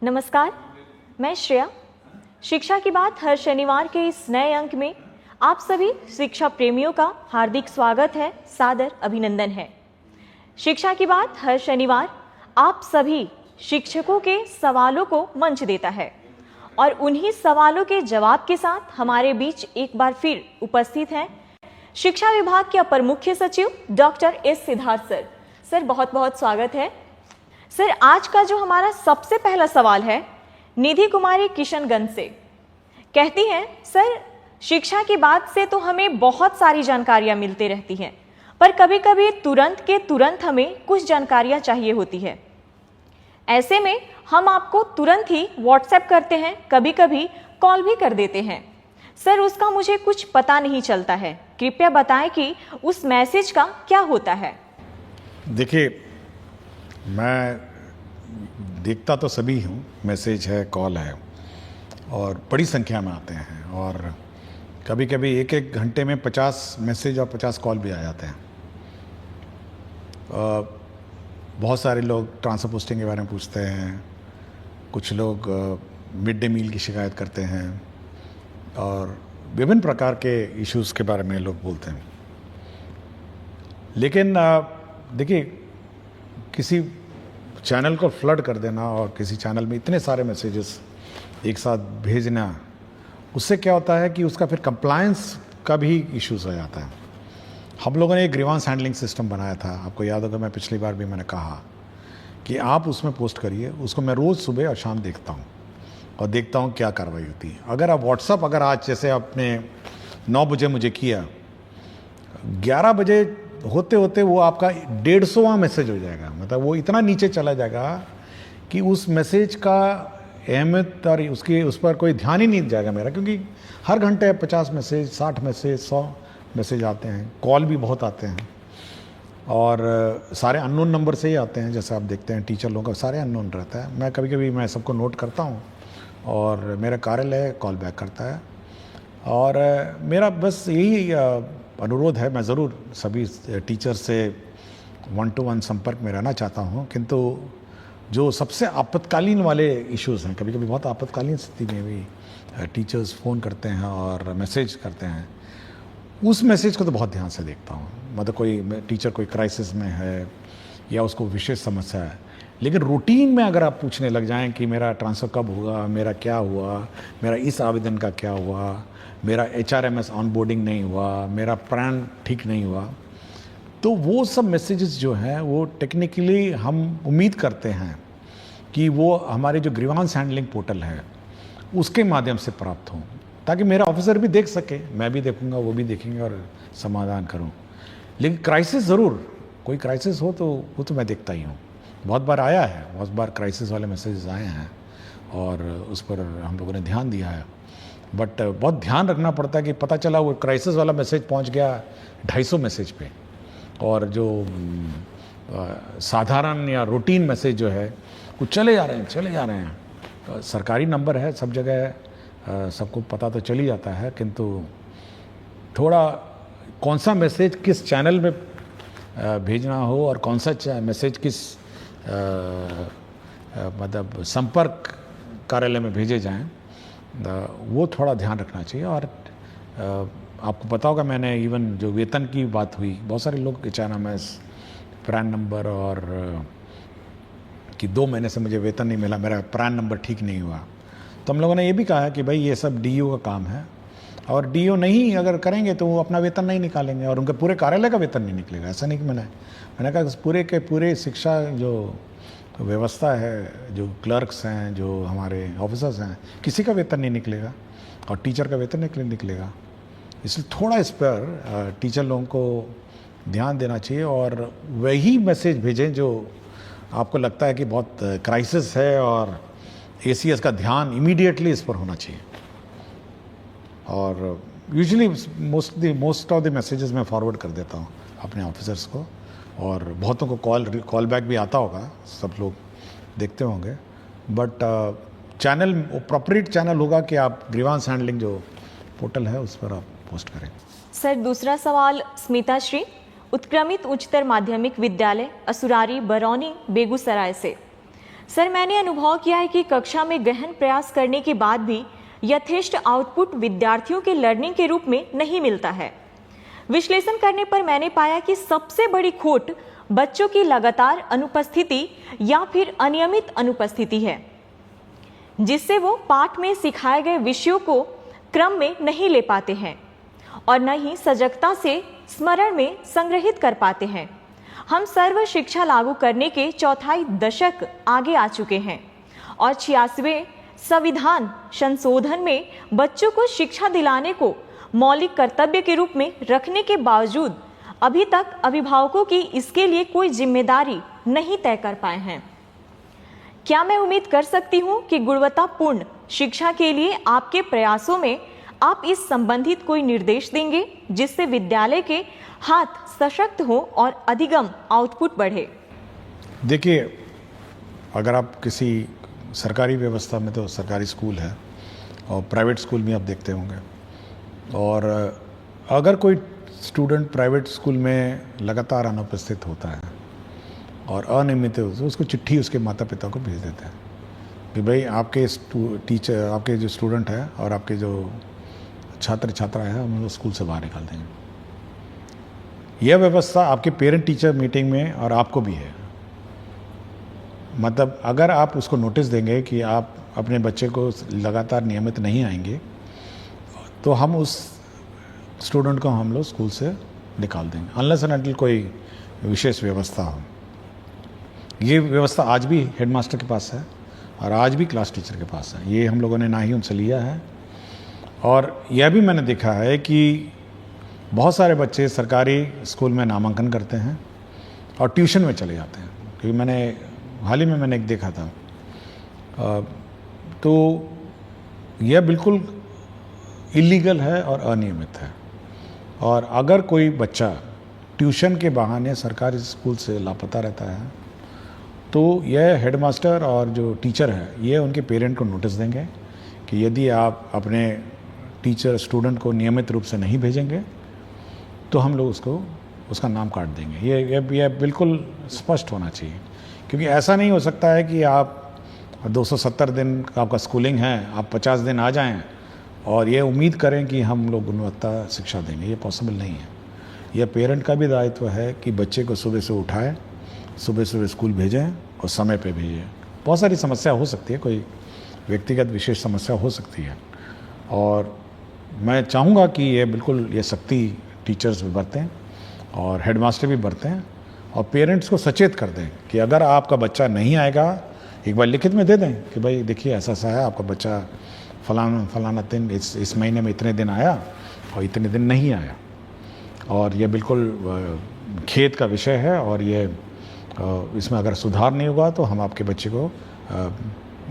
नमस्कार, मैं श्रेया। शिक्षा की बात हर शनिवार के इस नए अंक में आप सभी शिक्षा प्रेमियों का हार्दिक स्वागत है, सादर अभिनंदन है। शिक्षा की बात हर शनिवार आप सभी शिक्षकों के सवालों को मंच देता है और उन्हीं सवालों के जवाब के साथ हमारे बीच एक बार फिर उपस्थित हैं शिक्षा विभाग के अपर मुख्य सचिव doctor S Siddharth sir. Sir, बहुत बहुत स्वागत है। सर, आज का जो हमारा सबसे पहला सवाल है निधि कुमारी किशनगंज से, कहती हैं, सर शिक्षा की बात से तो हमें बहुत सारी जानकारियां मिलती रहती हैं, पर कभी कभी तुरंत के तुरंत हमें कुछ जानकारियां चाहिए होती है। ऐसे में हम आपको तुरंत ही व्हाट्सएप करते हैं, कभी कभी कॉल भी कर देते हैं। सर, उसका मुझे कुछ पता नहीं चलता है, कृपया बताएं कि उस मैसेज का क्या होता है। देखिए, मैं देखता तो सभी हूँ, मैसेज है, कॉल है और बड़ी संख्या में आते हैं और कभी कभी एक एक घंटे में 50 मैसेज और 50 कॉल भी आ जाते हैं। बहुत सारे लोग ट्रांसफर पोस्टिंग के बारे में पूछते हैं, कुछ लोग मिड डे मील की शिकायत करते हैं और विभिन्न प्रकार के इश्यूज़ के बारे में लोग बोलते हैं। लेकिन देखिए, किसी चैनल को फ्लड कर देना और किसी चैनल में इतने सारे मैसेजेस एक साथ भेजना, उससे क्या होता है कि उसका फिर कंप्लायंस का भी इश्यूज हो जाता है। हम लोगों ने एक ग्रीवांस हैंडलिंग सिस्टम बनाया था, आपको याद होगा, मैं पिछली बार भी मैंने कहा कि आप उसमें पोस्ट करिए, उसको मैं रोज़ सुबह और शाम देखता हूँ और देखता हूँ क्या कार्रवाई होती है। अगर आप व्हाट्सअप, अगर आज जैसे आपने 9 बजे मुझे किया, 11 बजे होते होते वो आपका 150वां मैसेज हो जाएगा, मतलब वो इतना नीचे चला जाएगा कि उस मैसेज का अहमियत और उस पर कोई ध्यान ही नहीं जाएगा मेरा, क्योंकि हर घंटे 50 मैसेज, 60 मैसेज, 100 मैसेज आते हैं, कॉल भी बहुत आते हैं और सारे अननोन नंबर से ही आते हैं। जैसे आप देखते हैं टीचर लोगों का सारे अननोन रहता है। मैं कभी कभी मैं सबको नोट करता हूँ और मेरा कार्यालय कॉल बैक करता है और मेरा बस यही अनुरोध है, मैं ज़रूर सभी टीचर से 1-to-1 संपर्क में रहना चाहता हूँ, किंतु जो सबसे आपातकालीन वाले इश्यूज़ हैं, कभी कभी बहुत आपातकालीन स्थिति में भी टीचर्स फ़ोन करते हैं और मैसेज करते हैं, उस मैसेज को तो बहुत ध्यान से देखता हूँ। मतलब कोई टीचर कोई क्राइसिस में है या उसको विशेष समस्या है, लेकिन रूटीन में अगर आप पूछने लग जाएं कि मेरा ट्रांसफ़र कब हुआ, मेरा क्या हुआ, मेरा इस आवेदन का क्या हुआ, मेरा HRMS ऑनबोर्डिंग नहीं हुआ, मेरा पैन ठीक नहीं हुआ, तो वो सब मैसेजेस जो हैं वो टेक्निकली हम उम्मीद करते हैं कि वो हमारे जो ग्रीवांस हैंडलिंग पोर्टल है उसके माध्यम से प्राप्त हों, ताकि मेरा ऑफिसर भी देख सके, मैं भी देखूंगा, वो भी देखेंगे और समाधान करूं। लेकिन क्राइसिस ज़रूर, कोई क्राइसिस हो तो वो तो मैं देखता ही हूँ। बहुत बार आया है, बहुत बार क्राइसिस वाले मैसेजेस आए हैं और उस पर हम लोगों ने ध्यान दिया है, बट बहुत ध्यान रखना पड़ता है कि पता चला वो क्राइसिस वाला मैसेज पहुंच गया 250 मैसेज पे और जो साधारण या रूटीन मैसेज जो है वो चले जा रहे हैं। सरकारी नंबर है, सब जगह सबको पता तो चल ही जाता है, किंतु थोड़ा कौन सा मैसेज किस चैनल में भेजना हो और कौन सा मैसेज किस मतलब संपर्क कार्यालय में भेजे जाएं, वो थोड़ा ध्यान रखना चाहिए। और आपको पता होगा, मैंने इवन जो वेतन की बात हुई, बहुत सारे लोग HRMS, पैन नंबर और कि 2 महीने से मुझे वेतन नहीं मिला, मेरा पैन नंबर ठीक नहीं हुआ, तो हम लोगों ने ये भी कहा कि भाई ये सब DO का काम है और DO नहीं अगर करेंगे तो वो अपना वेतन नहीं निकालेंगे और उनके पूरे कार्यालय का वेतन नहीं निकलेगा। ऐसा नहीं कि मैंने कहा पूरे के पूरे शिक्षा जो व्यवस्था है, जो क्लर्क्स हैं, जो हमारे ऑफिसर्स हैं, किसी का वेतन नहीं निकलेगा और टीचर का वेतन निकलेगा। इसलिए थोड़ा इस पर टीचर लोगों को ध्यान देना चाहिए और वही मैसेज भेजें जो आपको लगता है कि बहुत क्राइसिस है और ACS का ध्यान इमीडिएटली इस पर होना चाहिए। और usually most of the messages मैं फॉरवर्ड कर देता हूँ अपने ऑफिसर्स को और बहुतों को कॉल बैक भी आता होगा, सब लोग देखते होंगे, बट चैनल अप्रोप्रिएट चैनल होगा कि आप ग्रीवांस हैंडलिंग जो पोर्टल है उस पर आप पोस्ट करें। सर, दूसरा सवाल स्मिता श्री, उत्क्रमित उच्चतर माध्यमिक विद्यालय असुरारी, बरौनी, बेगूसराय से। सर, मैंने अनुभव किया है कि कक्षा में गहन प्रयास करने के बाद भी यथेष्ट आउटपुट विद्यार्थियों के लर्निंग के रूप में नहीं मिलता है। विश्लेषण करने पर मैंने पाया कि सबसे बड़ी खोट बच्चों की लगातार अनुपस्थिति या फिर अनियमित अनुपस्थिति है, जिससे वो पाठ में सिखाए गए विषयों को क्रम में नहीं ले पाते हैं और न ही सजगता से स्मरण में संग्रहित कर पाते हैं। हम सर्व शिक्षा लागू करने के चौथाई दशक आगे आ चुके हैं और 86वें संविधान संशोधन में बच्चों को शिक्षा दिलाने को मौलिक कर्तव्य के रूप में रखने के बावजूद अभी तक अभिभावकों की इसके लिए कोई जिम्मेदारी नहीं तय कर पाए हैं। क्या मैं उम्मीद कर सकती हूँ कि गुणवत्तापूर्ण शिक्षा के लिए आपके प्रयासों में आप इस संबंधित कोई निर्देश देंगे, जिससे विद्यालय के हाथ सशक्त हो और अधिगम आउटपुट बढ़े? देखिए, अगर आप किसी सरकारी व्यवस्था में, तो सरकारी स्कूल है और प्राइवेट स्कूल भी आप देखते होंगे, और अगर कोई स्टूडेंट प्राइवेट स्कूल में लगातार अनुपस्थित होता है और अनियमित है, तो उसको चिट्ठी उसके माता पिता को भेज देते हैं कि भाई आपके टीचर, आपके जो स्टूडेंट है और आपके जो छात्र छात्राएं हैं, हम लोग स्कूल से बाहर निकाल देंगे। यह व्यवस्था आपके पेरेंट टीचर मीटिंग में और आपको भी है। मतलब अगर आप उसको नोटिस देंगे कि आप अपने बच्चे को लगातार नियमित नहीं आएंगे, तो हम उस स्टूडेंट को हम लोग स्कूल से निकाल देंगे, अनलेस एंड अनटिल कोई विशेष व्यवस्था हो। ये व्यवस्था आज भी हेडमास्टर के पास है और आज भी क्लास टीचर के पास है। ये हम लोगों ने ना ही उनसे लिया है। और यह भी मैंने देखा है कि बहुत सारे बच्चे सरकारी स्कूल में नामांकन करते हैं और ट्यूशन में चले जाते हैं, क्योंकि हाल ही में मैंने एक देखा था। तो यह बिल्कुल इलीगल है और अनियमित है। और अगर कोई बच्चा ट्यूशन के बहाने सरकारी स्कूल से लापता रहता है, तो यह हेडमास्टर और जो टीचर है, ये उनके पेरेंट को नोटिस देंगे कि यदि आप अपने टीचर स्टूडेंट को नियमित रूप से नहीं भेजेंगे, तो हम लोग उसका नाम काट देंगे। ये बिल्कुल स्पष्ट होना चाहिए, क्योंकि ऐसा नहीं हो सकता है कि आप 270 दिन का आपका स्कूलिंग है, आप 50 दिन आ जाएं और ये उम्मीद करें कि हम लोग गुणवत्ता शिक्षा देंगे। ये पॉसिबल नहीं है। यह पेरेंट का भी दायित्व है कि बच्चे को सुबह से उठाएं, सुबह सुबह स्कूल भेजें और समय पे भेजें। बहुत सारी समस्या हो सकती है, कोई व्यक्तिगत विशेष समस्या हो सकती है, और मैं चाहूँगा कि ये सख्ती टीचर्स भी बरतें और हेडमास्टर भी बरतें और पेरेंट्स को सचेत कर दें कि अगर आपका बच्चा नहीं आएगा, एक बार लिखित में दे दें कि भाई देखिए ऐसा है, आपका बच्चा फलाना दिन इस महीने में इतने दिन आया और इतने दिन नहीं आया, और ये बिल्कुल खेद का विषय है, और ये इसमें अगर सुधार नहीं होगा तो हम आपके बच्चे को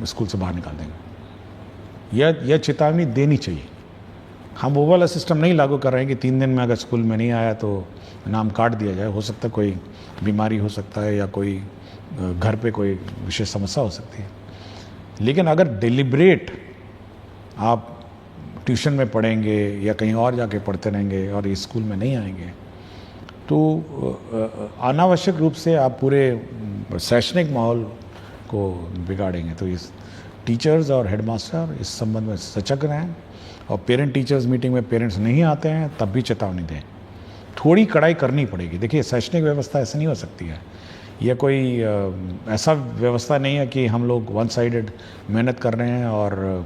स्कूल से बाहर निकाल देंगे। यह चेतावनी देनी चाहिए। हम वो वाला सिस्टम नहीं लागू कर रहे हैं कि 3 दिन में अगर स्कूल में नहीं आया तो नाम काट दिया जाए। हो सकता है कोई बीमारी हो सकता है या कोई घर पे कोई विशेष समस्या हो सकती है, लेकिन अगर डिलिब्रेट आप ट्यूशन में पढ़ेंगे या कहीं और जाके पढ़ते रहेंगे और इस स्कूल में नहीं आएंगे, तो अनावश्यक रूप से आप पूरे शैक्षणिक माहौल को बिगाड़ेंगे। तो इस टीचर्स और हेडमास्टर इस संबंध में सचेत रहें, और पेरेंट टीचर्स मीटिंग में पेरेंट्स नहीं आते हैं तब भी चेतावनी दें। थोड़ी कड़ाई करनी पड़ेगी। देखिए, शैक्षणिक व्यवस्था ऐसे नहीं हो सकती है। यह कोई ऐसा व्यवस्था नहीं है कि हम लोग वन साइडेड मेहनत कर रहे हैं और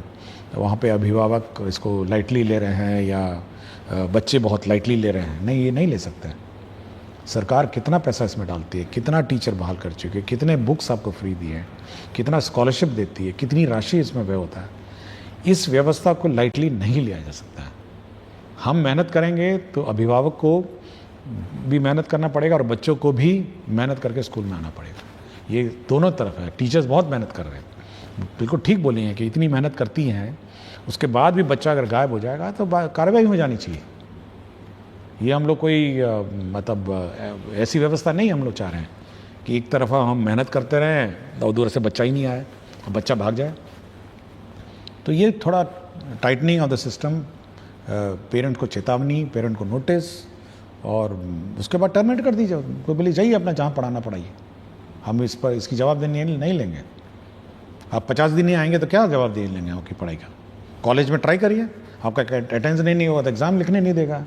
वहाँ पे अभिभावक इसको लाइटली ले रहे हैं या बच्चे बहुत लाइटली ले रहे हैं। नहीं, ये नहीं ले सकते। सरकार कितना पैसा इसमें डालती है, कितना टीचर बहाल कर चुकी है, कितने बुक्स आपको फ्री दिए हैं, कितना स्कॉलरशिप देती है, कितनी राशि इसमें व्यय होता है। इस व्यवस्था को लाइटली नहीं लिया जा सकता है। हम मेहनत करेंगे तो अभिभावक को भी मेहनत करना पड़ेगा और बच्चों को भी मेहनत करके स्कूल में आना पड़ेगा। ये दोनों तरफ है। टीचर्स बहुत मेहनत कर रहे हैं, बिल्कुल ठीक बोली हैं कि इतनी मेहनत करती हैं, उसके बाद भी बच्चा अगर गायब हो जाएगा तो कार्रवाई हो जानी चाहिए। ये हम लोग कोई मतलब ऐसी व्यवस्था नहीं हम लोग चाह रहे हैं कि एक तरफा हम मेहनत करते रहें और दूर से बच्चा ही नहीं आए और बच्चा भाग जाए। तो ये थोड़ा tightening of the system, parent को चेतावनी, पेरेंट को नोटिस, और उसके बाद टर्मिनेट कर दीजिए। कोई बोले जाइए अपना जहाँ पढ़ाना पढ़ाइए, हम इस पर इसकी जवाबदेही नहीं लेंगे। आप 50 दिन नहीं आएंगे तो क्या जवाब दे लेंगे आपकी पढ़ाई का? कॉलेज में ट्राई करिए, आपका अटेंडेंस नहीं होगा तो एग्ज़ाम लिखने नहीं देगा।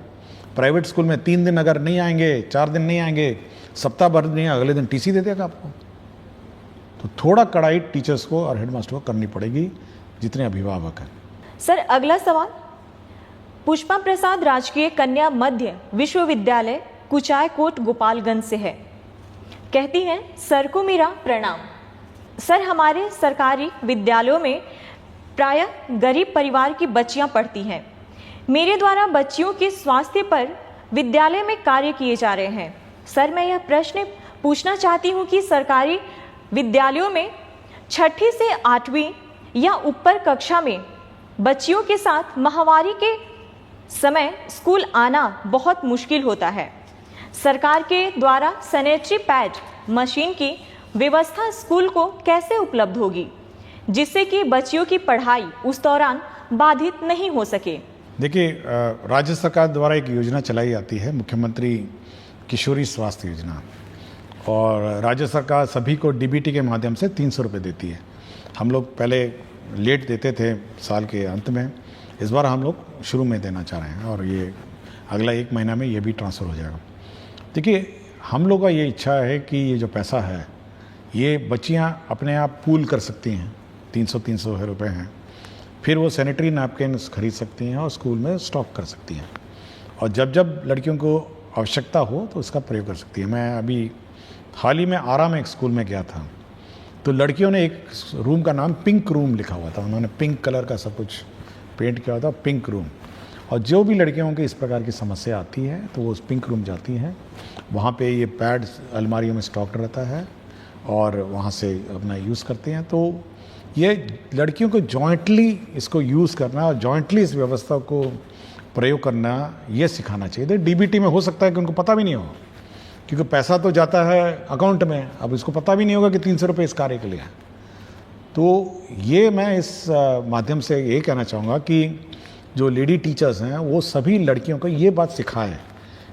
प्राइवेट स्कूल में 3 दिन अगर नहीं आएंगे, 4 दिन नहीं आएंगे, सप्ताह भर नहीं, अगले दिन टीसी दे देगा आपको। तो थोड़ा कड़ाई टीचर्स को और हेडमास्टर को करनी पड़ेगी, जितने अभिभावक हैं। सर अगला सवाल पुष्पा प्रसाद राजकीय कन्या मध्य विश्वविद्यालय कुचायकोट गोपालगंज से है। कहती हैं, सर को मेरा प्रणाम। सर, हमारे सरकारी विद्यालयों में प्रायः गरीब परिवार की बच्चियां पढ़ती हैं। मेरे द्वारा बच्चियों के स्वास्थ्य पर विद्यालय में कार्य किए जा रहे हैं। सर, मैं यह प्रश्न पूछना चाहती हूं कि सरकारी विद्यालयों में 6ठी से 8वीं या ऊपर कक्षा में बच्चियों के साथ माहवारी के समय स्कूल आना बहुत मुश्किल होता है। सरकार के द्वारा सैनिटरी पैड मशीन की व्यवस्था स्कूल को कैसे उपलब्ध होगी, जिससे कि बच्चियों की पढ़ाई उस दौरान बाधित नहीं हो सके? देखिए, राज्य सरकार द्वारा एक योजना चलाई जाती है, मुख्यमंत्री किशोरी स्वास्थ्य योजना, और राज्य सरकार सभी को डीबीटी के माध्यम से 300 रुपये देती है। हम लोग पहले लेट देते थे साल के अंत में, इस बार हम लोग शुरू में देना चाह रहे हैं और ये अगला 1 महीना में ये भी ट्रांसफ़र हो जाएगा। देखिए, हम लोग का ये इच्छा है कि ये जो पैसा है ये बच्चियां अपने आप पूल कर सकती हैं, 300 रुपये हैं, फिर वो सैनिटरी नैपकिन्स खरीद सकती हैं और स्कूल में स्टॉक कर सकती हैं, और जब जब लड़कियों को आवश्यकता हो तो उसका प्रयोग कर सकती है। मैं अभी हाल ही में आरा में एक स्कूल में गया था, तो लड़कियों ने एक रूम का नाम पिंक रूम लिखा हुआ था, उन्होंने पिंक कलर का सब कुछ पेंट किया हुआ था, पिंक रूम। और जो भी लड़कियों की इस प्रकार की समस्या आती है तो वो उस पिंक रूम जाती हैं, वहाँ पे ये पैड अलमारियों में स्टॉक रहता है और वहाँ से अपना यूज़ करते हैं। तो ये लड़कियों को जॉइंटली इसको यूज़ करना और जॉइंटली इस व्यवस्था को प्रयोग करना, ये सिखाना चाहिए। डीबीटी में हो सकता है कि उनको पता भी नहीं हो, क्योंकि पैसा तो जाता है अकाउंट में, अब इसको पता भी नहीं होगा कि 300 रुपये इस कार्य के लिए है। तो ये मैं इस माध्यम से ये कहना चाहूँगा कि जो लेडी टीचर्स हैं वो सभी लड़कियों को ये बात सिखाएं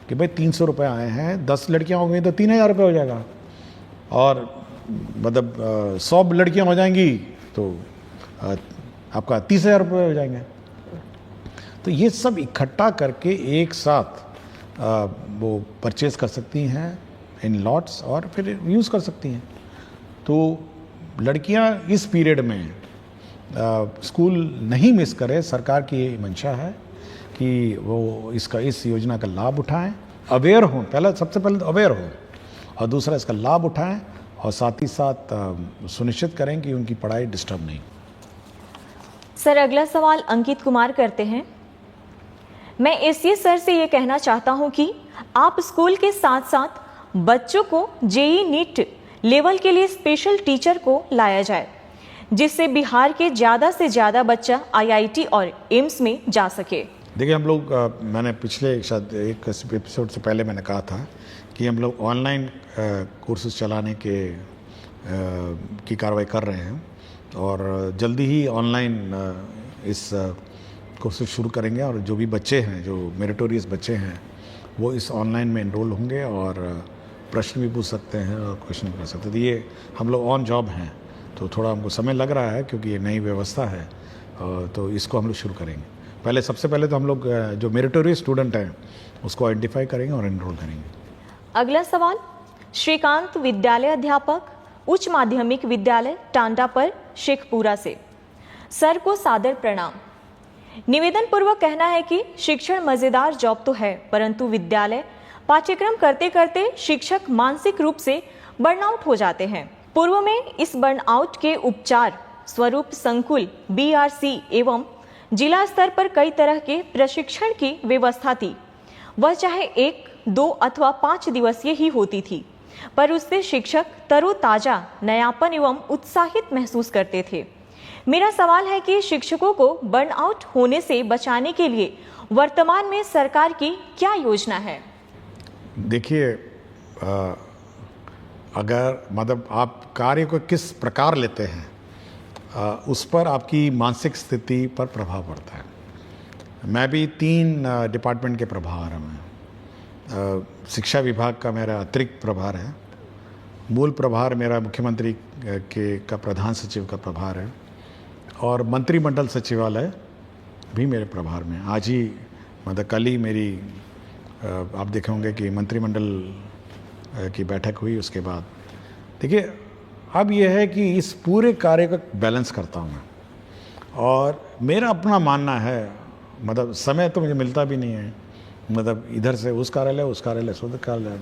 कि भाई 300 रुपये आए हैं, 10 लड़कियाँ हो गई तो 3000 रुपये हो जाएगा, और मतलब 100 लड़कियाँ हो जाएंगी तो आपका 30,000 रुपये हो जाएंगे। तो ये सब इकट्ठा करके एक साथ वो परचेज कर सकती हैं इन लॉट्स और फिर यूज़ कर सकती हैं। तो लड़कियां इस पीरियड में स्कूल नहीं मिस करें, सरकार की ये मंशा है कि वो इस योजना का लाभ उठाएं, अवेयर हों, सबसे पहले तो अवेयर हो, और दूसरा इसका लाभ उठाएं, और साथ ही साथ सुनिश्चित करें कि उनकी पढ़ाई डिस्टर्ब नहीं। सर अगला सवाल अंकित कुमार करते हैं, मैं एससी सर से ये कहना चाहता हूँ कि आप स्कूल के साथ साथ बच्चों को जेईई नीट लेवल के लिए स्पेशल टीचर को लाया जाए, जिससे बिहार के ज़्यादा से ज़्यादा बच्चा आईआईटी और एम्स में जा सके। देखिए, हम लोग मैंने पिछले शायद एक एपिसोड से पहले मैंने कहा था कि हम लोग ऑनलाइन कोर्सेज चलाने की कार्रवाई कर रहे हैं, और जल्दी ही ऑनलाइन इस कोर्सेज शुरू करेंगे, और जो भी बच्चे हैं, जो मेरिटोरियस बच्चे हैं, वो इस ऑनलाइन में एनरोल होंगे और प्रश्न भी पूछ सकते हैं और क्वेश्चन भी कर सकते हैं। तो ये हम लोग ऑन जॉब हैं, तो थोड़ा हमको समय लग रहा है क्योंकि ये नई व्यवस्था है, तो इसको हम लोग शुरू करेंगे। पहले सबसे पहले तो हम लोग जो मेरिटोरियस स्टूडेंट हैं उसको आइडेंटिफाई करेंगे और एनरोल करेंगे। अगला सवाल श्रीकांत विद्यालय अध्यापक उच्च माध्यमिक विद्यालय टांडा पर शेखपुरा से। सर को सादर प्रणाम। निवेदन पूर्वक कहना है कि शिक्षण मजेदार जॉब तो है, परंतु विद्यालय पाठ्यक्रम करते करते शिक्षक मानसिक रूप से बर्नआउट हो जाते हैं। पूर्व में इस बर्नआउट के उपचार स्वरूप संकुल, बीआरसी एवं जिला स्तर पर कई तरह के प्रशिक्षण की व्यवस्था थी। वह चाहे 1, 2 अथवा 5 दिवसीय ही होती थी, पर उससे शिक्षक तरोताजा, नयापन एवं उत्साहित महसूस करते थे। मेरा सवाल है कि शिक्षकों को बर्नआउट होने से बचाने के लिए वर्तमान में सरकार की क्या योजना है? देखिए, अगर मतलब आप कार्य को किस प्रकार लेते हैं, उस पर आपकी मानसिक स्थिति पर प्रभाव पड़ता है। मैं भी 3 डिपार्टमेंट के प्रभार हूँ। शिक्षा विभाग का मेरा अतिरिक्त प्रभार है, मूल प्रभार मेरा मुख्यमंत्री के का प्रधान सचिव का प्रभार है और मंत्रिमंडल सचिवालय भी मेरे प्रभार में। आज ही मतलब कल ही मेरी आप देखे होंगे कि मंत्रिमंडल की बैठक हुई। उसके बाद देखिए अब यह है कि इस पूरे कार्य का बैलेंस करता हूँ मैं, और मेरा अपना मानना है, मतलब समय तो मुझे मिलता भी नहीं है, मतलब इधर से उस कार्यालय से उधर कार्यालय,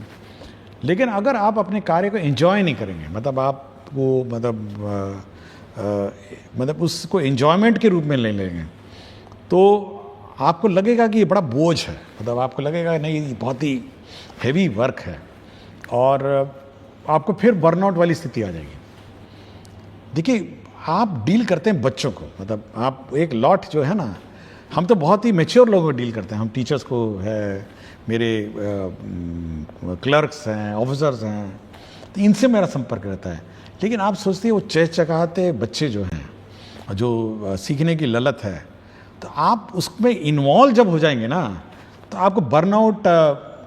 लेकिन अगर आप अपने कार्य को एंजॉय नहीं करेंगे, मतलब आपको मतलब उसको एंजॉयमेंट के रूप में ले लेंगे, तो आपको लगेगा कि ये बड़ा बोझ है, मतलब आपको लगेगा नहीं ये बहुत ही हैवी वर्क है, और आपको फिर बर्नआउट वाली स्थिति आ जाएगी। देखिए आप डील करते हैं बच्चों को, मतलब आप एक लॉट जो है ना, हम तो बहुत ही मैच्योर लोगों को डील करते हैं, हम टीचर्स को है, मेरे क्लर्क्स हैं, ऑफिसर्स हैं, तो इनसे मेरा संपर्क रहता है। लेकिन आप सोचते हैं वो चहचहाते बच्चे जो हैं, जो सीखने की ललत है, तो आप उसमें इन्वॉल्व जब हो जाएंगे ना, तो आपको बर्नआउट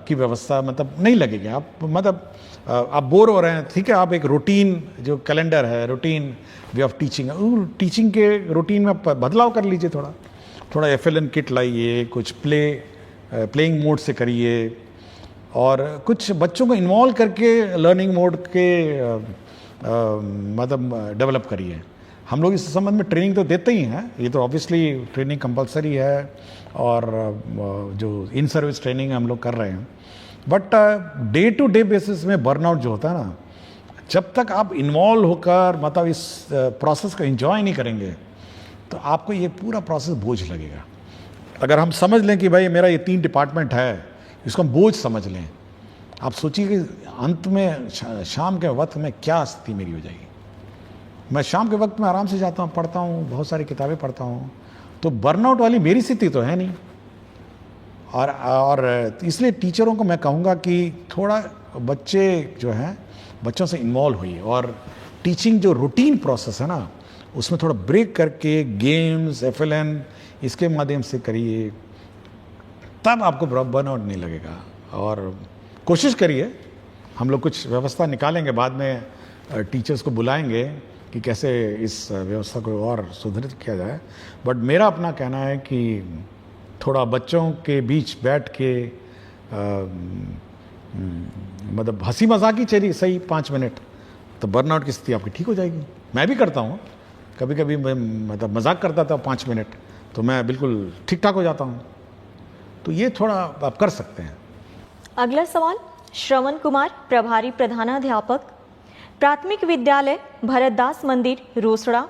की व्यवस्था मतलब नहीं लगेगी। आप मतलब आप बोर हो रहे हैं, ठीक है, आप एक रूटीन जो कैलेंडर है, routine way of teaching, teaching के रूटीन में बदलाव कर लीजिए, थोड़ा FLN किट लाइए, कुछ प्लेइंग मोड से करिए, और कुछ बच्चों को इन्वॉल्व करके लर्निंग मोड के मतलब डेवलप करिए। हम लोग इस संबंध में ट्रेनिंग तो देते ही हैं, ये तो ऑब्वियसली ट्रेनिंग कंपलसरी है, और जो इन सर्विस ट्रेनिंग हम लोग कर रहे हैं, but day to day basis में बर्नआउट जो होता है ना, जब तक आप इन्वॉल्व होकर मतलब इस प्रोसेस को एंजॉय नहीं करेंगे, तो आपको ये पूरा प्रोसेस बोझ लगेगा। अगर हम समझ लें कि भाई मेरा ये 3 डिपार्टमेंट है, इसको हम बोझ समझ लें, आप सोचिए कि अंत में शाम के वक्त में क्या स्थिति मेरी हो जाएगी। मैं शाम के वक्त में आराम से जाता हूँ, पढ़ता हूँ, बहुत सारी किताबें पढ़ता हूँ, तो बर्नआउट वाली मेरी स्थिति तो है नहीं। और इसलिए टीचरों को मैं कहूँगा कि थोड़ा बच्चे जो हैं, बच्चों से इन्वॉल्व होइए, और टीचिंग जो रूटीन प्रोसेस है ना, उसमें थोड़ा ब्रेक करके गेम्स, FLN इसके माध्यम से करिए, तब आपको बर्नआउट नहीं लगेगा। और कोशिश करिए, हम लोग कुछ व्यवस्था निकालेंगे, बाद में टीचर्स को बुलाएंगे कि कैसे इस व्यवस्था को और सुदृढ़ किया जाए, बट मेरा अपना कहना है कि थोड़ा बच्चों के बीच बैठ के मतलब हंसी मजाक ही चलिए सही 5 मिनट, तो बर्नआउट की स्थिति आपकी ठीक हो जाएगी। मैं भी करता हूँ, कभी कभी मैं मतलब मजाक करता था 5 मिनट, तो मैं बिल्कुल ठीक ठाक हो जाता हूँ। तो ये थोड़ा आप कर सकते हैं। अगला सवाल श्रवण कुमार, प्रभारी प्रधानाध्यापक, प्राथमिक विद्यालय भरतदास मंदिर, रोसड़ा,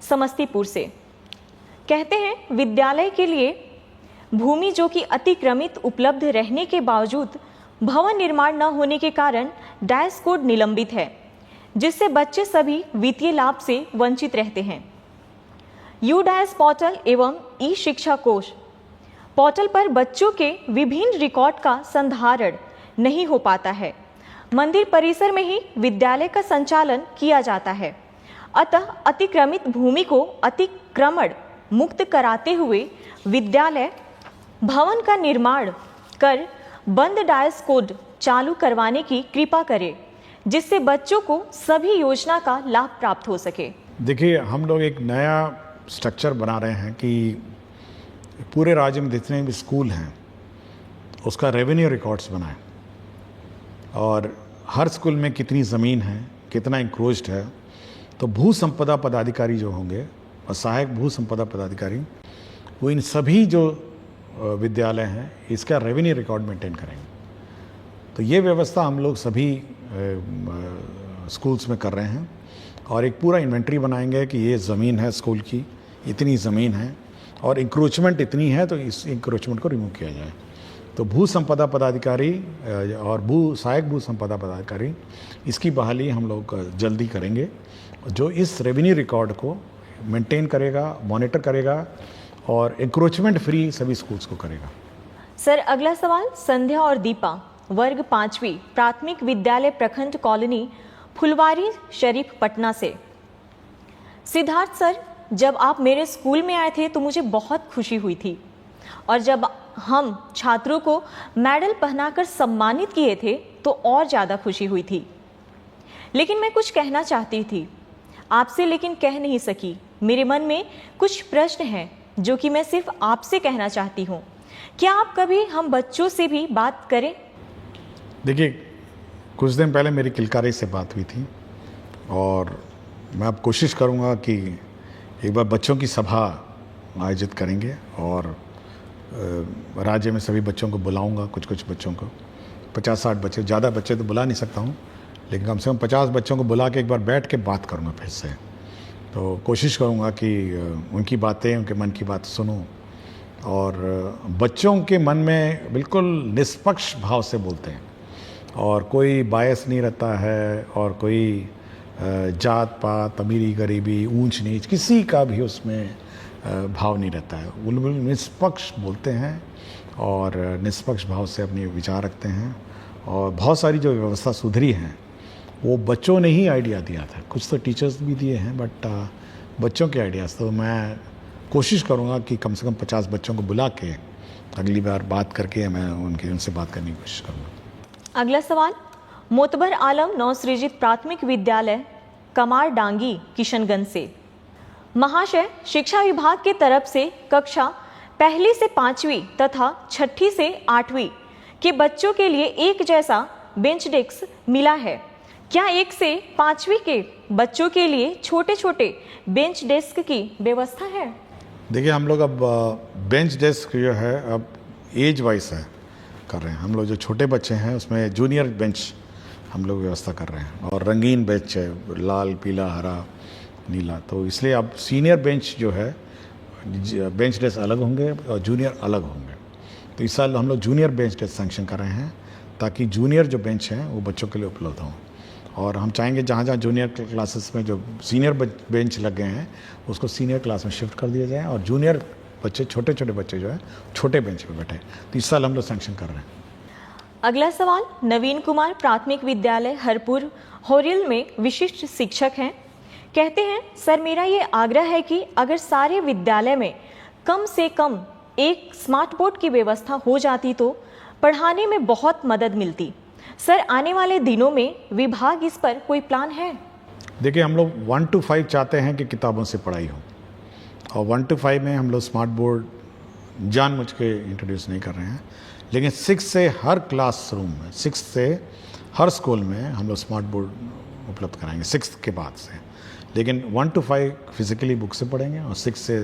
समस्तीपुर से। कहते हैं विद्यालय के लिए भूमि जो कि अतिक्रमित उपलब्ध रहने के बावजूद भवन निर्माण न होने के कारण डायस कोड निलंबित है, जिससे बच्चे सभी वित्तीय लाभ से वंचित रहते हैं। यूडायस पोर्टल एवं ई शिक्षा कोष पोर्टल पर बच्चों के विभिन्न रिकॉर्ड का संधारण नहीं हो पाता है। मंदिर परिसर में ही विद्यालय का संचालन किया जाता है, अतः अतिक्रमित भूमि को अतिक्रमण मुक्त कराते हुए विद्यालय भवन का निर्माण कर बंद डायस कोड चालू करवाने की कृपा करें, जिससे बच्चों को सभी योजना का लाभ प्राप्त हो सके। देखिए हम लोग एक नया स्ट्रक्चर बना रहे हैं कि पूरे राज्य में जितने भी स्कूल हैं उसका रेवेन्यू रिकॉर्ड्स बनाएं, और हर स्कूल में कितनी ज़मीन है, कितना इंक्रोच्ड है, तो भू संपदा पदाधिकारी जो होंगे और सहायक भू संपदा पदाधिकारी, वो इन सभी जो विद्यालय हैं इसका रेवेन्यू रिकॉर्ड मेंटेन करेंगे। तो ये व्यवस्था हम लोग सभी स्कूल्स में कर रहे हैं, और एक पूरा इन्वेंट्री बनाएंगे कि ये ज़मीन है स्कूल की, इतनी ज़मीन है, और इंक्रोचमेंट इतनी है, तो इस इंक्रोचमेंट को रिमूव किया जाए। तो भू संपदा पदाधिकारी और सहायक भू संपदा पदाधिकारी, इसकी बहाली हम लोग जल्दी करेंगे, जो इस रेवेन्यू रिकॉर्ड को मेंटेन करेगा, मॉनिटर करेगा, और इंक्रोचमेंट फ्री सभी स्कूल्स को करेगा। सर अगला सवाल संध्या और दीपा, वर्ग 5वीं, प्राथमिक विद्यालय प्रखंड कॉलोनी, फुलवारी शरीफ, पटना से। सिद्धार्थ सर, जब आप मेरे स्कूल में आए थे तो मुझे बहुत खुशी हुई थी, और जब हम छात्रों को मेडल पहनाकर सम्मानित किए थे तो और ज़्यादा खुशी हुई थी। लेकिन मैं कुछ कहना चाहती थी आपसे, लेकिन कह नहीं सकी। मेरे मन में कुछ प्रश्न हैं जो कि मैं सिर्फ आपसे कहना चाहती हूँ। क्या आप कभी हम बच्चों से भी बात करें? देखिए, कुछ दिन पहले मेरी किलकारी से बात हुई थी और मैं अब कोशिश करूँगा कि एक बार बच्चों की सभा आयोजित करेंगे और राज्य में सभी बच्चों को बुलाऊंगा, कुछ बच्चों को, 50-60 बच्चे, ज़्यादा बच्चे तो बुला नहीं सकता हूँ, लेकिन कम से कम 50 बच्चों को बुला के एक बार बैठ के बात करूँगा फिर से। तो कोशिश करूँगा कि उनकी बातें, उनके मन की बात सुनूँ और बच्चों के मन में बिल्कुल निष्पक्ष भाव से बोलते हैं और कोई बायस नहीं रहता है और कोई जात पात, अमीरी गरीबी, ऊंच नीच, किसी का भी उसमें भाव नहीं रहता है। वो निष्पक्ष बोलते हैं और निष्पक्ष भाव से अपने विचार रखते हैं और बहुत सारी जो व्यवस्था सुधरी हैं वो बच्चों ने ही आइडिया दिया था। कुछ तो टीचर्स भी दिए हैं बट बच्चों के आइडियाज़। तो मैं कोशिश करूँगा कि कम से कम 50 बच्चों को बुला के अगली बार बात करके मैं उनसे बात करने की कोशिश करूँगा। अगला सवाल मोतबर आलम नवसृजित प्राथमिक विद्यालय कमार डांगी किशनगंज से। महाशय, शिक्षा विभाग की तरफ से कक्षा 1 से 5वीं तथा 6 से 8वीं के बच्चों के लिए एक जैसा बेंच डेस्क मिला है। क्या 1 से 5वीं के बच्चों के लिए छोटे छोटे बेंच डेस्क की व्यवस्था है? देखिए, हम लोग अब बेंच डेस्क जो है अब एज वाइज है कर रहे हैं। हम लोग जो छोटे बच्चे हैं उसमें जूनियर बेंच हम लोग व्यवस्था कर रहे हैं और रंगीन बेंच है, लाल, पीला, हरा, नीला। तो इसलिए अब सीनियर बेंच जो है, बेंच डेस्क अलग होंगे और जूनियर अलग होंगे। तो इस साल हम लोग जूनियर बेंच डेस्क सैंक्शन कर रहे हैं ताकि जूनियर जो बेंच हैं वो बच्चों के लिए उपलब्ध हों। और हम चाहेंगे जहाँ जहाँ जूनियर क्लासेस में जो सीनियर बेंच लग गए हैं उसको सीनियर क्लास में शिफ्ट कर दिया जाए और जूनियर बच्चे, छोटे छोटे बच्चे जो है छोटे बेंच पे बैठे। तो इस साल हम लोग सैंक्शन कर रहे हैं। अगला सवाल नवीन कुमार प्राथमिक विद्यालय हरपुर होरिल में विशिष्ट शिक्षक हैं। कहते हैं, सर मेरा ये आग्रह है कि अगर सारे विद्यालय में कम से कम एक स्मार्ट बोर्ड की व्यवस्था हो जाती तो पढ़ाने में बहुत मदद मिलती। सर, आने वाले दिनों में विभाग इस पर कोई प्लान है? देखिए, हम लोग 1 to 5 चाहते हैं कि किताबों से पढ़ाई हो और 1 to 5 में हम लोग स्मार्ट बोर्ड जानबूझ के इंट्रोड्यूस नहीं कर रहे हैं, लेकिन 6 से हर क्लासरूम में, 6 से हर स्कूल में हम लोग स्मार्ट बोर्ड उपलब्ध कराएंगे 6 के बाद से। लेकिन 1 to 5 फिजिकली बुक से पढ़ेंगे और 6 से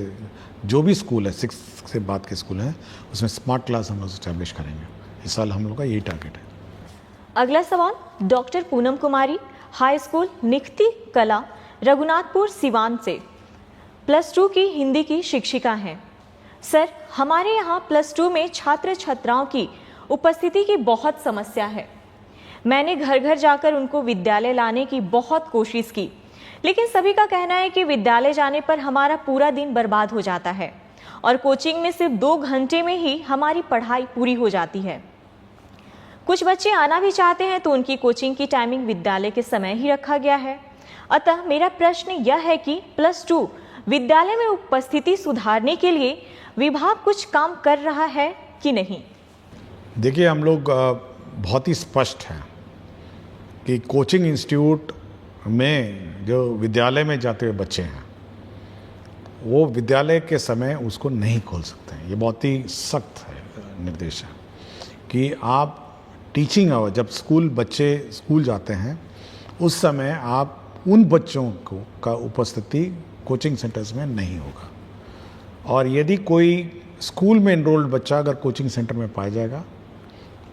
जो भी स्कूल है, 6 से बाद के स्कूल हैं उसमें स्मार्ट क्लास हम लोग स्टैब्लिश करेंगे। इस साल हम लोग का यही टारगेट है। अगला सवाल डॉक्टर पूनम कुमारी हाई स्कूल निखती कला रघुनाथपुर सिवान से +2 की हिंदी की शिक्षिका हैं। सर, हमारे यहाँ +2 में छात्र छात्राओं की उपस्थिति की बहुत समस्या है। मैंने घर घर जाकर उनको विद्यालय लाने की बहुत कोशिश की, लेकिन सभी का कहना है कि विद्यालय जाने पर हमारा पूरा दिन बर्बाद हो जाता है और कोचिंग में सिर्फ 2 घंटे में ही हमारी पढ़ाई पूरी हो जाती है। कुछ बच्चे आना भी चाहते हैं तो उनकी कोचिंग की टाइमिंग विद्यालय के समय ही रखा गया है। अतः मेरा प्रश्न यह है कि +2 विद्यालय में उपस्थिति सुधारने के लिए विभाग कुछ काम कर रहा है कि नहीं? देखिए, हम लोग बहुत ही स्पष्ट हैं कि कोचिंग इंस्टीट्यूट में जो विद्यालय में जाते हुए बच्चे हैं वो विद्यालय के समय उसको नहीं खोल सकते हैं। ये बहुत ही सख्त है निर्देश है कि आप टीचिंग आवर, जब बच्चे स्कूल जाते हैं उस समय आप उन बच्चों का उपस्थिति कोचिंग सेंटर्स में नहीं होगा। और यदि कोई स्कूल में एनरोल्ड बच्चा अगर कोचिंग सेंटर में पाया जाएगा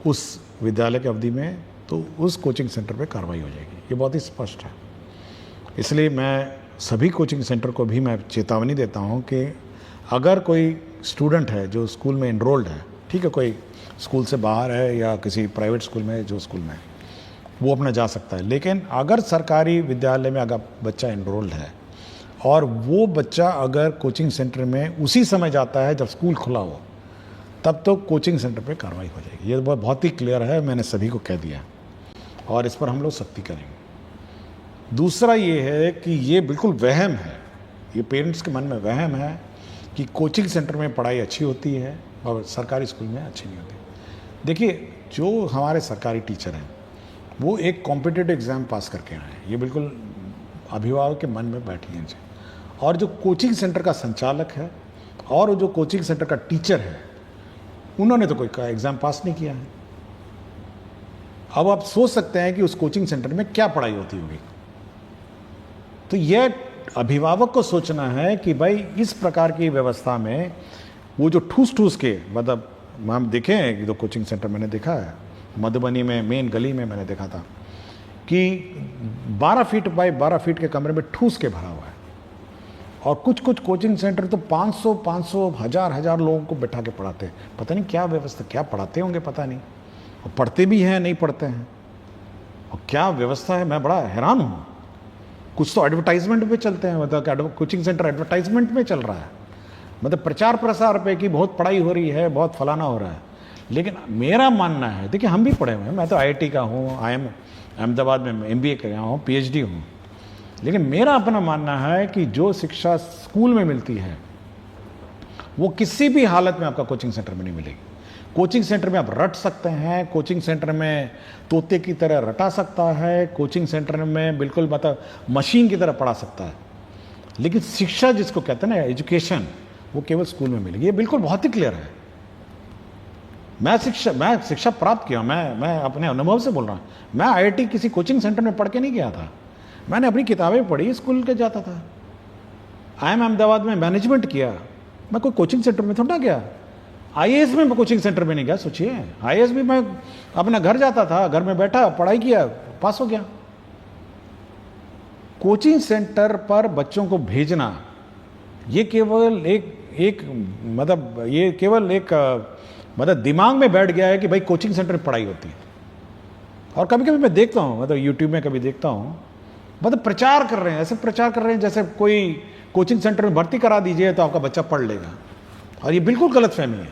उस विद्यालय की अवधि में, तो उस कोचिंग सेंटर पे कार्रवाई हो जाएगी। ये बहुत ही स्पष्ट है। इसलिए मैं सभी कोचिंग सेंटर को भी मैं चेतावनी देता हूँ कि अगर कोई स्टूडेंट है जो स्कूल में एनरोल्ड है, ठीक है, कोई स्कूल से बाहर है या किसी प्राइवेट स्कूल में, जो स्कूल में वो अपना जा सकता है। लेकिन अगर सरकारी विद्यालय में अगर बच्चा एनरोल्ड है और वो बच्चा अगर कोचिंग सेंटर में उसी समय जाता है जब स्कूल खुला हो, तब तो कोचिंग सेंटर पे कार्रवाई हो जाएगी। ये बहुत ही क्लियर है, मैंने सभी को कह दिया और इस पर हम लोग सख्ती करेंगे। दूसरा ये है कि ये बिल्कुल वहम है, ये पेरेंट्स के मन में वहम है कि कोचिंग सेंटर में पढ़ाई अच्छी होती है और सरकारी स्कूल में अच्छी नहीं होती। देखिए, जो हमारे सरकारी टीचर हैं वो एक कॉम्पिटिटिव एग्ज़ाम पास करके आए हैं, ये बिल्कुल अभिभावक के मन में बैठ लीजिए। और जो कोचिंग सेंटर का संचालक है और जो कोचिंग सेंटर का टीचर है, उन्होंने तो कोई एग्ज़ाम पास नहीं किया है। अब आप सोच सकते हैं कि उस कोचिंग सेंटर में क्या पढ़ाई होती होगी। तो यह अभिभावक को सोचना है कि भाई इस प्रकार की व्यवस्था में वो जो ठूस ठूस के, मतलब हम देखे हैं कि तो कोचिंग सेंटर मैंने देखा है मधुबनी में, मेन गली में मैंने देखा था कि 12 फीट बाय 12 फीट के कमरे में ठूस के भरा हुआ है। और कुछ कुछ कोचिंग सेंटर तो 500 हजार लोगों को बैठा के पढ़ाते हैं। पता नहीं क्या व्यवस्था, क्या पढ़ाते होंगे पता नहीं, और पढ़ते भी हैं नहीं पढ़ते हैं, और क्या व्यवस्था है, मैं बड़ा हैरान हूँ। कुछ तो एडवर्टाइजमेंट पे चलते हैं, मतलब कोचिंग सेंटर एडवर्टाइजमेंट में चल रहा है, मतलब प्रचार प्रसार पे कि बहुत पढ़ाई हो रही है, बहुत फलाना हो रहा है। लेकिन मेरा मानना है, देखिए हम भी पढ़े हुए हैं, मैं तो IIT का हूँ, अहमदाबाद में MBA कर रहा हूँ, PhD हूँ। लेकिन मेरा अपना मानना है कि जो शिक्षा स्कूल में मिलती है वो किसी भी हालत में आपका कोचिंग सेंटर में नहीं मिलेगी। कोचिंग सेंटर में आप रट सकते हैं, कोचिंग सेंटर में तोते की तरह रटा सकता है, कोचिंग सेंटर में बिल्कुल मतलब मशीन की तरह पढ़ा सकता है। लेकिन शिक्षा जिसको कहते हैं ना, एजुकेशन, वो केवल स्कूल में मिलेगी। ये बिल्कुल बहुत ही क्लियर है। मैं शिक्षा प्राप्त किया, मैं अपने अनुभव से बोल रहा हूँ। मैं IIT किसी कोचिंग सेंटर में पढ़ के नहीं गया था, मैंने अपनी किताबें पढ़ी, स्कूल के जाता था। IIM अहमदाबाद में मैनेजमेंट किया, मैं कोई कोचिंग सेंटर में थोड़ा गया। IAS में मैं कोचिंग सेंटर में नहीं गया, सोचिए। IAS भी मैं अपना घर जाता था, घर में बैठा पढ़ाई किया, पास हो गया। कोचिंग सेंटर पर बच्चों को भेजना ये केवल एक मतलब ये केवल एक मतलब दिमाग में बैठ गया है कि भाई कोचिंग सेंटर में पढ़ाई होती है। और कभी कभी मैं देखता हूँ, मतलब यूट्यूब में कभी देखता हूँ, मतलब प्रचार कर रहे हैं, ऐसे प्रचार कर रहे हैं जैसे कोई कोचिंग सेंटर में भर्ती करा दीजिए तो आपका बच्चा पढ़ लेगा। और ये बिल्कुल गलतफहमी है।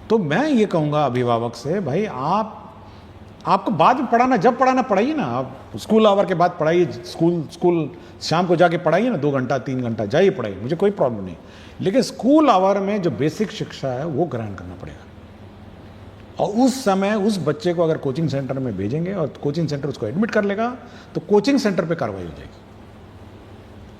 तो मैं ये कहूँगा अभिभावक से, भाई आपको बाद में पढ़ाना, जब पढ़ाना पढ़ाइए ना, आप स्कूल आवर के बाद पढ़ाइए, स्कूल शाम को जाके पढ़ाइए ना, 2 घंटा 3 घंटा जाइए पढ़ाइए, मुझे कोई प्रॉब्लम नहीं। लेकिन स्कूल आवर में जो बेसिक शिक्षा है वो ग्रहण करना पड़ेगा। और उस समय उस बच्चे को अगर कोचिंग सेंटर में भेजेंगे और कोचिंग सेंटर उसको एडमिट कर लेगा तो कोचिंग सेंटर पे कार्रवाई हो जाएगी।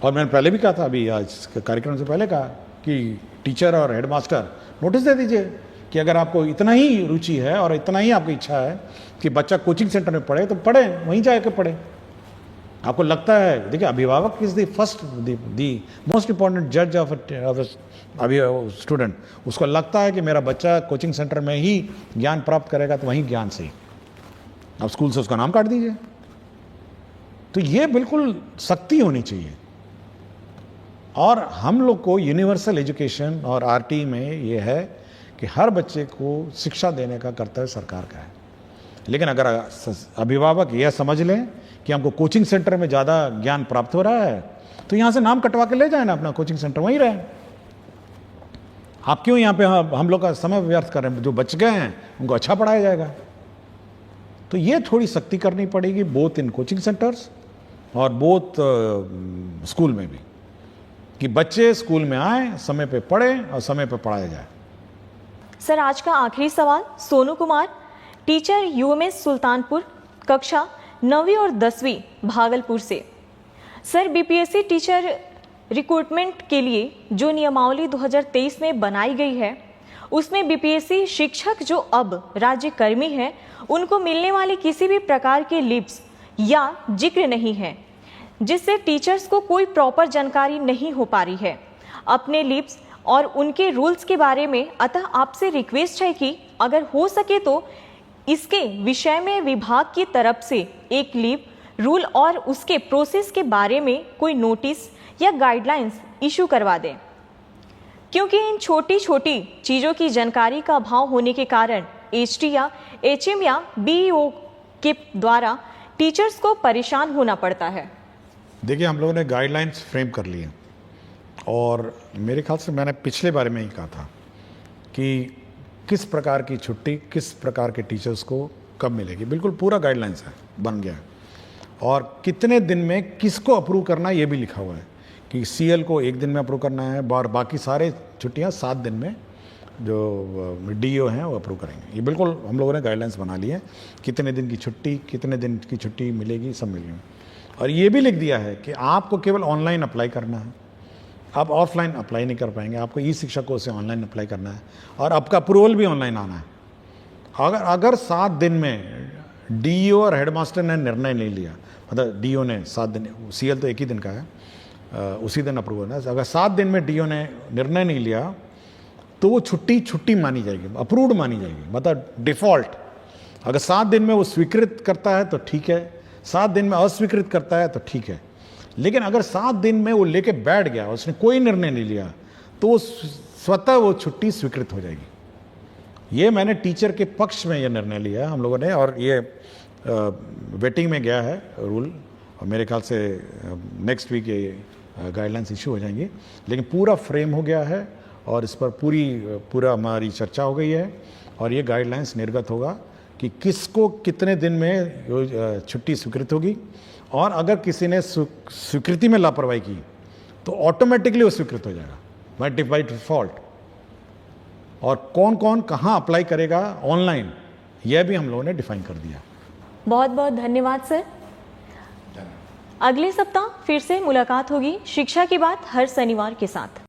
और मैंने पहले भी कहा था, अभी आज कार्यक्रम से पहले कहा कि टीचर और हेडमास्टर नोटिस दे दीजिए कि अगर आपको इतना ही रुचि है और इतना ही आपकी इच्छा है कि बच्चा कोचिंग सेंटर में पढ़े तो पढ़े, वहीं जाके पढ़े। आपको लगता है, देखिए अभिभावक इज द मोस्ट इंपॉर्टेंट जज ऑफ स्टूडेंट। उसको लगता है कि मेरा बच्चा कोचिंग सेंटर में ही ज्ञान प्राप्त करेगा तो वहीं ज्ञान से, अब स्कूल से उसका नाम काट दीजिए। तो ये बिल्कुल सख्ती होनी चाहिए। और हम लोग को यूनिवर्सल एजुकेशन और RT में ये है कि हर बच्चे को शिक्षा देने का कर्तव्य सरकार का है। लेकिन अगर अभिभावक यह समझ लें कि हमको कोचिंग सेंटर में ज़्यादा ज्ञान प्राप्त हो रहा है तो यहाँ से नाम कटवा के ले जाए ना, अपना कोचिंग सेंटर वहीं रहे। आप क्यों यहाँ पे हम लोग का समय व्यर्थ कर रहे हैं? जो बच गए हैं उनको अच्छा पढ़ाया जाएगा। तो ये थोड़ी सख्ती करनी पड़ेगी, बोथ इन कोचिंग सेंटर्स और बोथ स्कूल में भी, कि बच्चे स्कूल में आए, समय पे पढ़ें और समय पे पढ़ाया जाए। सर, आज का आखिरी सवाल सोनू कुमार, टीचर UMS सुल्तानपुर, कक्षा 9वीं और 10वीं भागलपुर से। सर, BPSC टीचर रिक्रूटमेंट के लिए जो नियमावली 2023 में बनाई गई है उसमें BPSC शिक्षक जो अब राज्य कर्मी हैं उनको मिलने वाली किसी भी प्रकार के लिप्स या जिक्र नहीं है, जिससे टीचर्स को कोई प्रॉपर जानकारी नहीं हो पा रही है अपने लिप्स और उनके रूल्स के बारे में। अतः आपसे रिक्वेस्ट है कि अगर हो सके तो इसके विषय में विभाग की तरफ से एक लिप रूल और उसके प्रोसेस के बारे में कोई नोटिस या गाइडलाइंस इशू करवा दें, क्योंकि इन छोटी छोटी चीज़ों की जानकारी का अभाव होने के कारण HT या HM या BEO के द्वारा टीचर्स को परेशान होना पड़ता है। देखिए, हम लोगों ने गाइडलाइंस फ्रेम कर लिए और मेरे ख्याल से मैंने पिछले बारे में ही कहा था कि किस प्रकार की छुट्टी किस प्रकार के टीचर्स को कब मिलेगी। बिल्कुल पूरा गाइडलाइंस है, बन गया है। और कितने दिन में किसको अप्रूव करना ये भी लिखा हुआ है कि CL को 1 दिन में अप्रूव करना है और बाकी सारे छुट्टियां 7 दिन में जो डीओ हैं वो अप्रूव करेंगे। ये बिल्कुल हम लोगों ने गाइडलाइंस बना ली है, कितने दिन की छुट्टी, कितने दिन की छुट्टी मिलेगी, सब मिलेगी। और ये भी लिख दिया है कि आपको केवल ऑनलाइन अप्लाई करना है, आप ऑफलाइन अप्लाई नहीं कर पाएंगे, आपको ई शिक्षा कोर्स से ऑनलाइन अप्लाई करना है और आपका अप्रूवल भी ऑनलाइन आना है। अगर 7 दिन में डीओ और हेडमास्टर ने निर्णय नहीं लिया, मतलब डीओ ने 7 दिन, सीएल तो एक ही दिन का है, उसी दिन अप्रूवल है, अगर 7 दिन में डीओ ने निर्णय नहीं लिया तो वो छुट्टी मानी जाएगी, अप्रूव्ड मानी जाएगी, मतलब डिफॉल्ट। अगर 7 दिन में वो स्वीकृत करता है तो ठीक है, 7 दिन में अस्वीकृत करता है तो ठीक है, लेकिन अगर 7 दिन में वो लेके बैठ गया, उसने कोई निर्णय नहीं लिया, तो वो स्वतः वो छुट्टी स्वीकृत हो जाएगी। ये मैंने टीचर के पक्ष में ये निर्णय लिया है हम लोगों ने, और ये वेटिंग में गया है रूल, और मेरे ख्याल से नेक्स्ट वीक ये गाइडलाइंस इशू हो जाएंगी। लेकिन पूरा फ्रेम हो गया है और इस पर पूरा हमारी चर्चा हो गई है, और ये गाइडलाइंस निर्गत होगा कि किसको कितने दिन में छुट्टी स्वीकृत होगी, और अगर किसी ने स्वीकृति में लापरवाही की तो ऑटोमेटिकली वो स्वीकृत हो जाएगा बाय डिफॉल्ट। और कौन कौन कहाँ अप्लाई करेगा ऑनलाइन, यह भी हम लोगों ने डिफाइन कर दिया। बहुत बहुत धन्यवाद सर। अगले सप्ताह फिर से मुलाकात होगी शिक्षा की बात हर शनिवार के साथ।